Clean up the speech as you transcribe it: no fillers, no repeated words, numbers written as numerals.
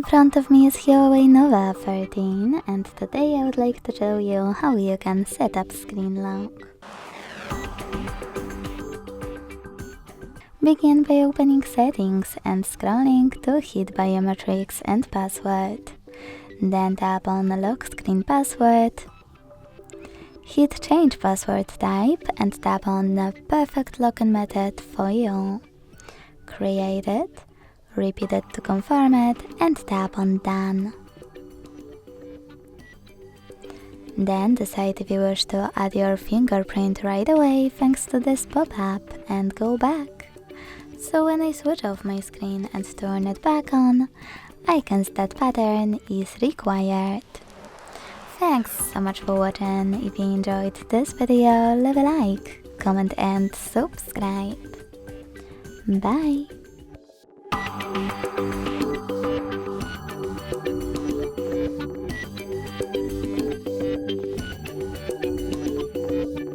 front of me is Huawei Nova 13, and today I would like to show you how you can set up screen lock. Begin by opening settings and scrolling to hit biometrics and password. Then tap on lock screen password. Hit change password type and tap on the perfect login method for you. Create it, repeat it to confirm it, and tap on done. Then decide if you wish to add your fingerprint right away thanks to this pop-up and go back. So when I switch off my screen and turn it back on, icons that pattern is required. Thanks so much for watching. If you enjoyed this video, leave a like, comment and subscribe. Bye!